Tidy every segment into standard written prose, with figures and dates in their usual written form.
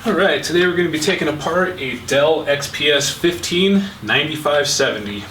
Alright, today we're going to be taking apart a Dell XPS 159570.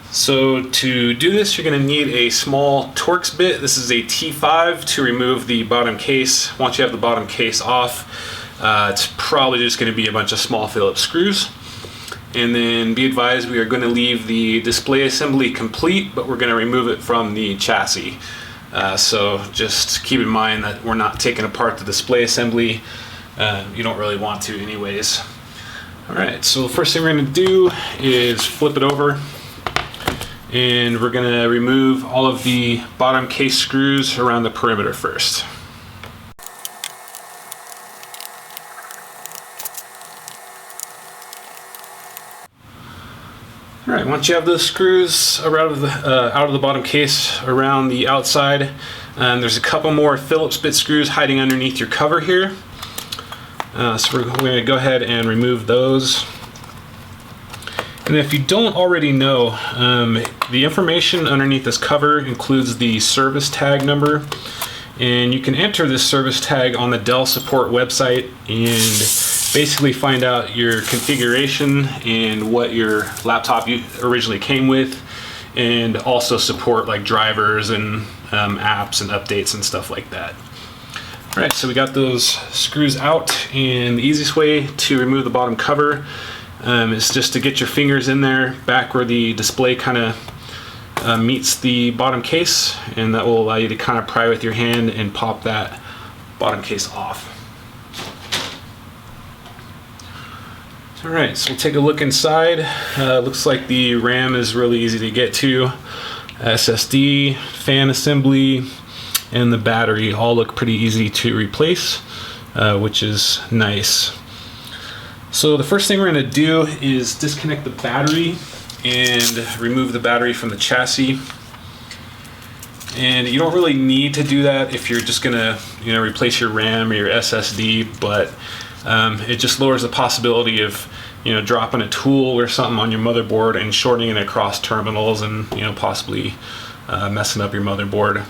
So to do this, you're going to need a small Torx bit. This is a T5 to remove the bottom case. Once you have the bottom case off, it's probably just going to be a bunch of small Phillips screws. And then be advised, we are going to leave the display assembly complete, but we're going to remove it from the chassis. So just keep in mind that we're not taking apart the display assembly. You don't really want to anyways. Alright, so the first thing we're going to do is flip it over. And we're going to remove all of the bottom case screws around the perimeter first. Alright, once you have those screws out of the bottom case around the outside, there's a couple more Phillips bit screws hiding underneath your cover here. So we're going to go ahead and remove those. And if you don't already know, the information underneath this cover includes the service tag number. And you can enter this service tag on the Dell support website and basically find out your configuration and what your laptop originally came with, and also support like drivers and apps and updates and stuff like that. Alright, so we got those screws out, and the easiest way to remove the bottom cover is just to get your fingers in there back where the display kind of meets the bottom case, and that will allow you to kind of pry with your hand and pop that bottom case off. Alright, so we'll take a look inside. Looks like the RAM is really easy to get to. SSD, fan assembly, and the battery all look pretty easy to replace, which is nice. So the first thing we're going to do is disconnect the battery and remove the battery from the chassis. And you don't really need to do that if you're just going to, replace your RAM or your SSD, but it just lowers the possibility of dropping a tool or something on your motherboard and shorting it across terminals and possibly messing up your motherboard.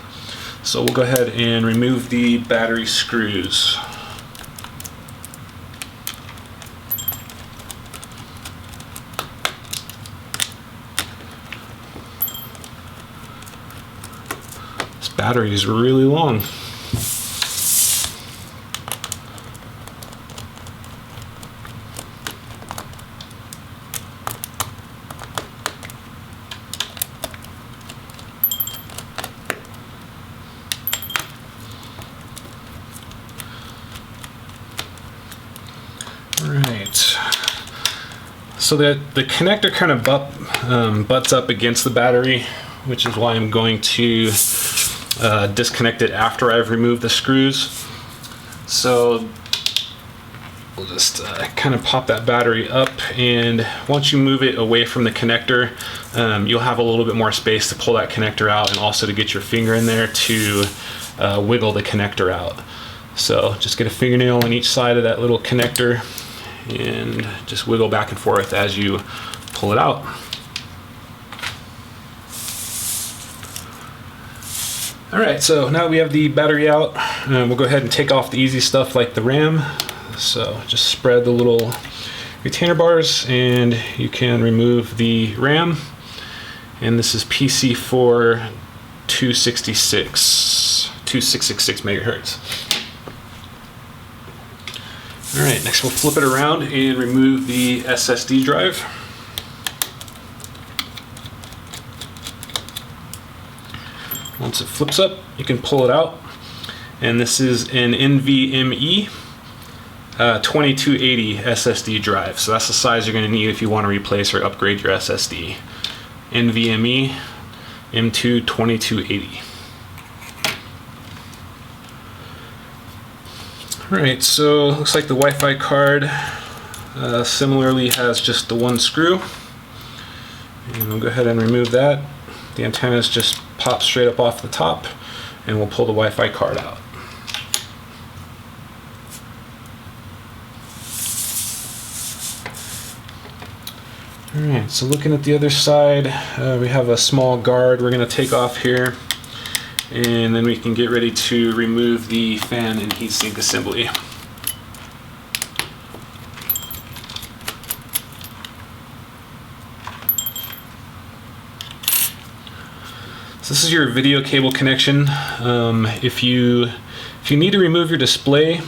So we'll go ahead and remove the battery screws. This battery is really long. Alright, so the connector kind of butts up against the battery, which is why I'm going to disconnect it after I've removed the screws. So we'll just kind of pop that battery up, and once you move it away from the connector, you'll have a little bit more space to pull that connector out, and also to get your finger in there to wiggle the connector out. So just get a fingernail on each side of that little connector and just wiggle back and forth as you pull it out. Alright, so now we have the battery out, we'll go ahead and take off the easy stuff like the RAM. So just spread the little retainer bars and you can remove the RAM. And this is PC4 2666 megahertz. Alright, next we'll flip it around and remove the SSD drive. Once it flips up, you can pull it out. And this is an NVMe 2280 SSD drive. So that's the size you're going to need if you want to replace or upgrade your SSD. NVMe M2 2280. Alright, so looks like the Wi-Fi card similarly has just the one screw. And we'll go ahead and remove that. The antennas just pop straight up off the top, and we'll pull the Wi-Fi card out. Alright, so looking at the other side, we have a small guard we're going to take off here, and then we can get ready to remove the fan and heatsink assembly. So this is your video cable connection. If you need to remove your display,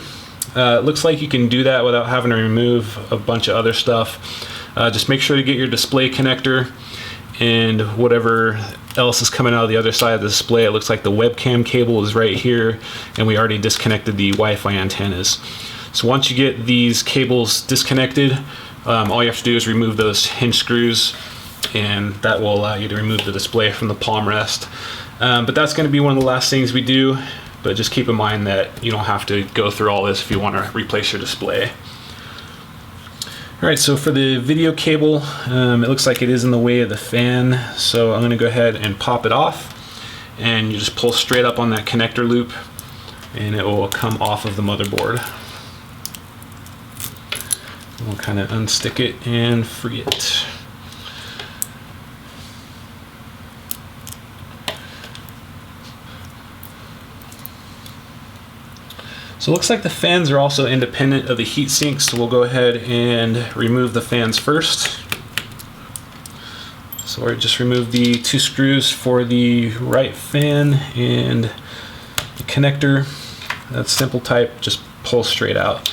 it looks like you can do that without having to remove a bunch of other stuff. Just make sure to get your display connector and whatever else is coming out of the other side of the display. It looks like the webcam cable is right here, and we already disconnected the Wi-Fi antennas. So once you get these cables disconnected, all you have to do is remove those hinge screws, and that will allow you to remove the display from the palm rest. But that's going to be one of the last things we do, but just keep in mind that you don't have to go through all this if you want to replace your display. Alright, so for the video cable, it looks like it is in the way of the fan, so I'm going to go ahead and pop it off, and you just pull straight up on that connector loop and it will come off of the motherboard. We'll kind of unstick it and free it. So it looks like the fans are also independent of the heatsink, so we'll go ahead and remove the fans first. So I just removed the 2 screws for the right fan and the connector. That's simple type, just pull straight out.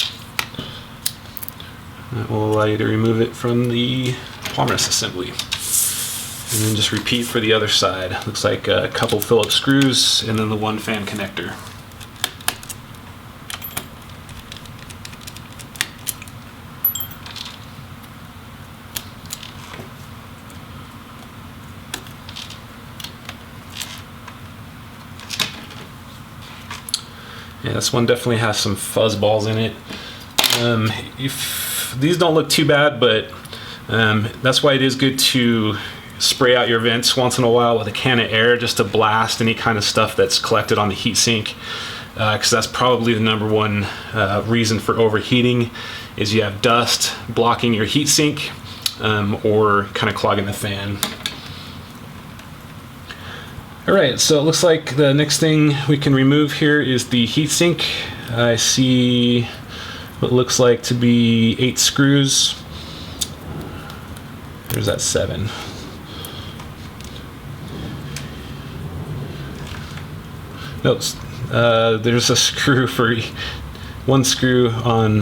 That will allow you to remove it from the palm rest assembly. And then just repeat for the other side. Looks like a couple Phillips screws and then the 1 fan connector. Yeah, this one definitely has some fuzz balls in it. These don't look too bad, but that's why it is good to spray out your vents once in a while with a can of air just to blast any kind of stuff that's collected on the heatsink, because that's probably the #1 reason for overheating, is you have dust blocking your heatsink or kind of clogging the fan. Alright, so it looks like the next thing we can remove here is the heatsink. I see what looks like to be 8 screws. There's that 7. Nope, there's a screw for 1 screw on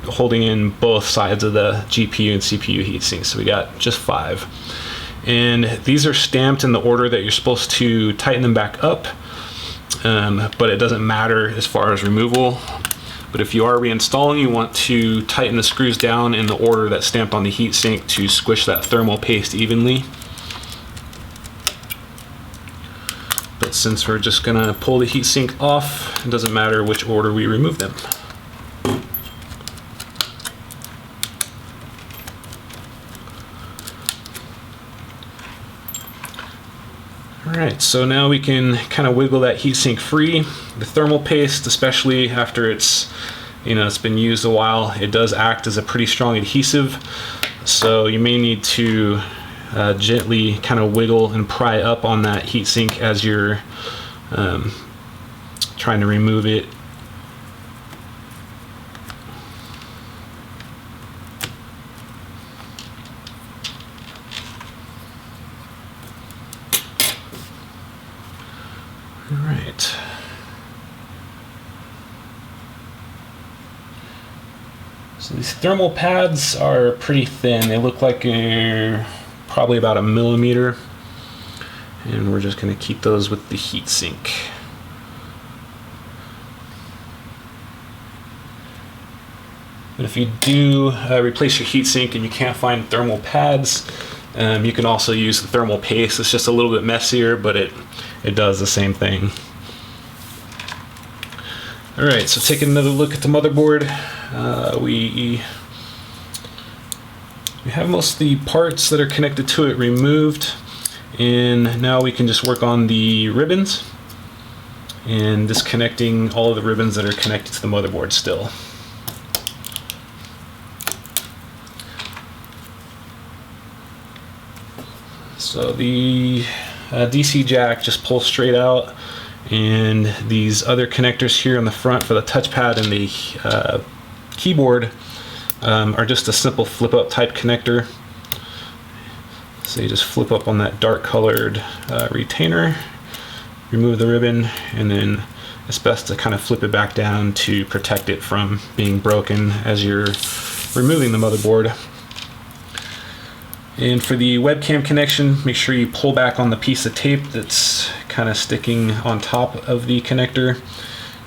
holding in both sides of the GPU and CPU heatsink, so we got just 5. And these are stamped in the order that you're supposed to tighten them back up, but it doesn't matter as far as removal. But if you are reinstalling, you want to tighten the screws down in the order that's stamped on the heatsink to squish that thermal paste evenly. But since we're just gonna pull the heatsink off, it doesn't matter which order we remove them. Alright, so now we can kind of wiggle that heatsink free. The thermal paste, especially after it's been used a while, it does act as a pretty strong adhesive. So you may need to gently kind of wiggle and pry up on that heatsink as you're trying to remove it. Alright. So these thermal pads are pretty thin. They look like they're probably about 1 millimeter. And we're just going to keep those with the heatsink. But if you do replace your heatsink and you can't find thermal pads, you can also use the thermal paste. It's just a little bit messier, but it does the same thing. Alright, so taking another look at the motherboard. We have most of the parts that are connected to it removed, and now we can just work on the ribbons and disconnecting all of the ribbons that are connected to the motherboard still. So the DC jack just pulls straight out, and these other connectors here on the front for the touchpad and the keyboard are just a simple flip up type connector. So you just flip up on that dark colored retainer, remove the ribbon, and then it's best to kind of flip it back down to protect it from being broken as you're removing the motherboard. And for the webcam connection, make sure you pull back on the piece of tape that's kind of sticking on top of the connector,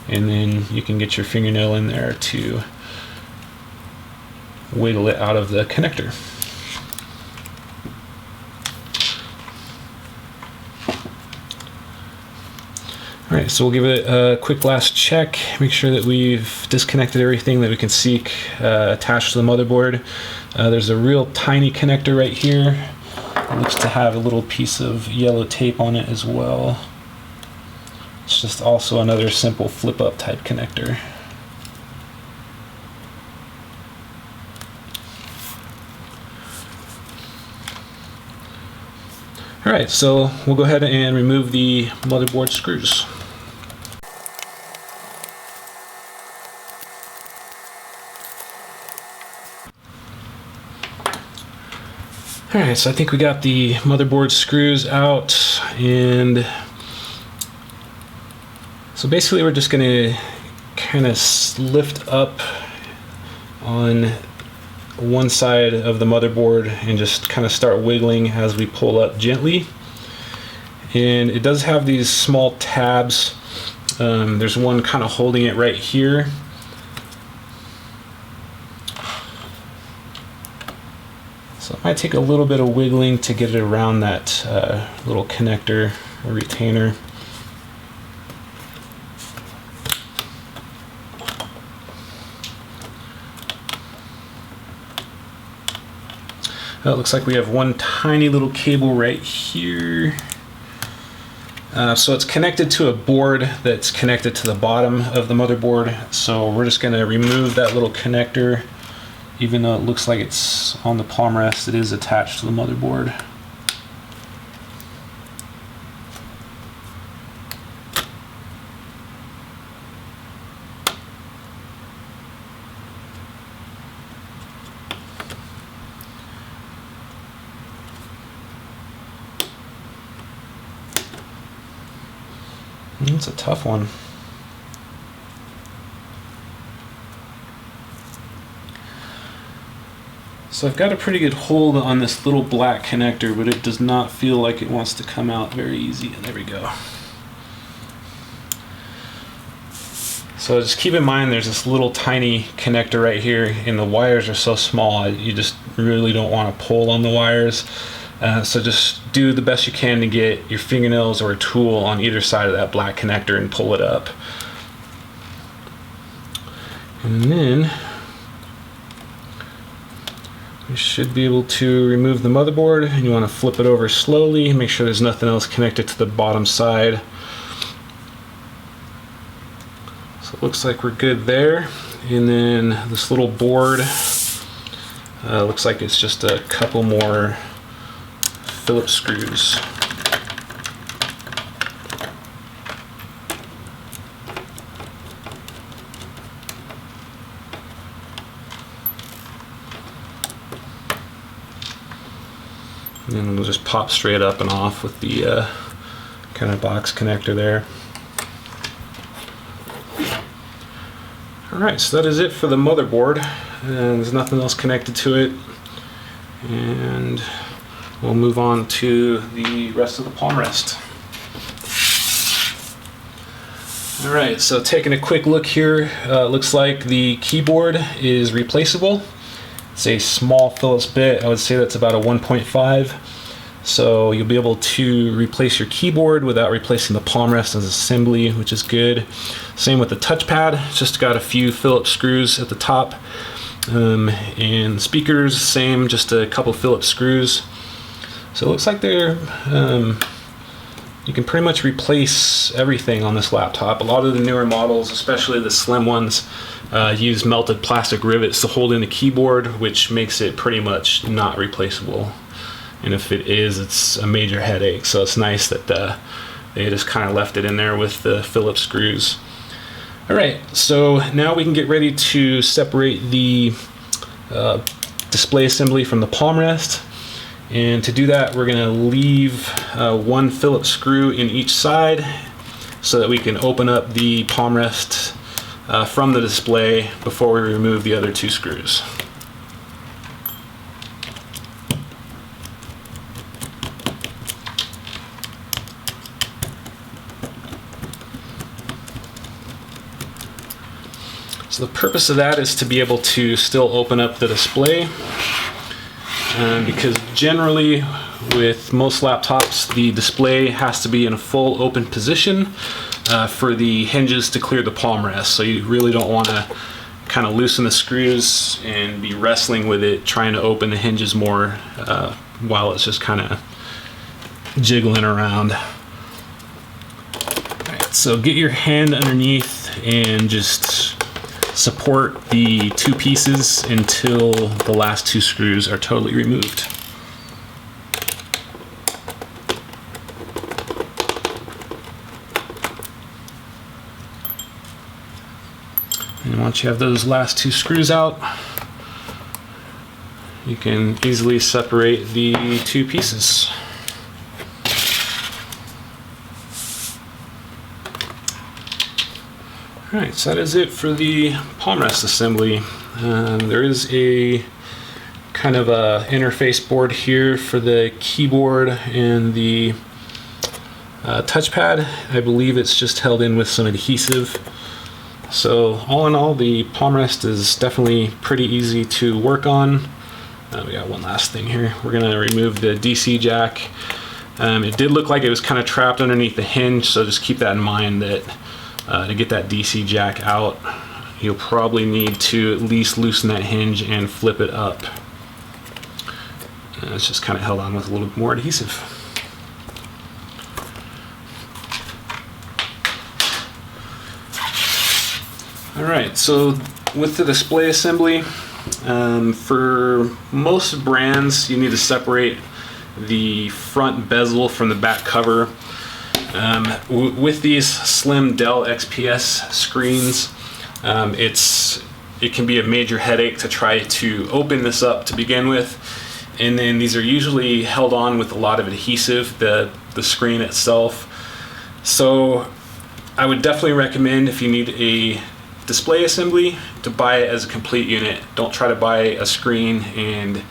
and then you can get your fingernail in there to wiggle it out of the connector. Alright, so we'll give it a quick last check, make sure that we've disconnected everything that we can see attached to the motherboard. There's a real tiny connector right here. It looks to have a little piece of yellow tape on it as well. It's just also another simple flip-up type connector. Alright, so we'll go ahead and remove the motherboard screws. Alright, so I think we got the motherboard screws out, and so basically we're just going to kind of lift up on one side of the motherboard and just kind of start wiggling as we pull up gently. And it does have these small tabs. There's one kind of holding it right here. So it might take a little bit of wiggling to get it around that little connector or retainer. It looks like we have one tiny little cable right here. So it's connected to a board that's connected to the bottom of the motherboard. So we're just going to remove that little connector. Even though it looks like it's on the palm rest, it is attached to the motherboard. It's a tough one. So I've got a pretty good hold on this little black connector, but it does not feel like it wants to come out very easy. And there we go. So just keep in mind there's this little tiny connector right here, and the wires are so small you just really don't want to pull on the wires. So just do the best you can to get your fingernails or a tool on either side of that black connector and pull it up. And then you should be able to remove the motherboard, and you want to flip it over slowly, make sure there's nothing else connected to the bottom side. So it looks like we're good there. And then this little board looks like it's just a couple more Phillips screws. And then we'll just pop straight up and off with the kind of box connector there. Alright, so that is it for the motherboard, and there's nothing else connected to it. And we'll move on to the rest of the palm rest. Alright, so taking a quick look here, looks like the keyboard is replaceable. It's a small Phillips bit. I would say that's about a 1.5. So you'll be able to replace your keyboard without replacing the palm rest as assembly, which is good. Same with the touchpad. It's just got a few Phillips screws at the top. And speakers, same, just a couple Phillips screws. So it looks like they're you can pretty much replace everything on this laptop. A lot of the newer models, especially the slim ones, use melted plastic rivets to hold in the keyboard, which makes it pretty much not replaceable. And if it is, it's a major headache. So it's nice that they just kind of left it in there with the Phillips screws. Alright, so now we can get ready to separate the display assembly from the palm rest. And to do that, we're going to leave one Phillips screw in each side so that we can open up the palm rest from the display before we remove the other 2 screws. So the purpose of that is to be able to still open up the display, because generally with most laptops the display has to be in a full open position for the hinges to clear the palm rest. So you really don't want to kind of loosen the screws and be wrestling with it trying to open the hinges more while it's just kind of jiggling around. Alright, so get your hand underneath and just support the 2 pieces until the last 2 screws are totally removed. And once you have those last 2 screws out, you can easily separate the 2 pieces. Alright, so that is it for the palm rest assembly. There is a kind of a interface board here for the keyboard and the touchpad. I believe it's just held in with some adhesive. So all in all, the palm rest is definitely pretty easy to work on. We got one last thing here. We're going to remove the DC jack. It did look like it was kind of trapped underneath the hinge, so just keep that in mind that to get that DC jack out, you'll probably need to at least loosen that hinge and flip it up. It's just kind of held on with a little bit more adhesive. Alright, so with the display assembly, for most brands you need to separate the front bezel from the back cover. With these slim Dell XPS screens, it can be a major headache to try to open this up to begin with, and then these are usually held on with a lot of adhesive, the screen itself. So I would definitely recommend, if you need a display assembly, to buy it as a complete unit. Don't try to buy a screen and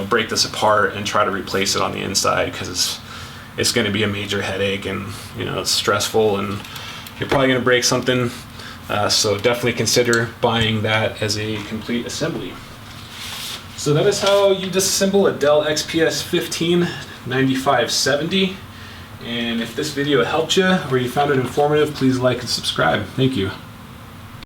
break this apart and try to replace it on the inside, because it's going to be a major headache, and it's stressful, and you're probably going to break something. So definitely consider buying that as a complete assembly. So that is how you disassemble a Dell XPS 159570. And if this video helped you or you found it informative, please like and subscribe. Thank you.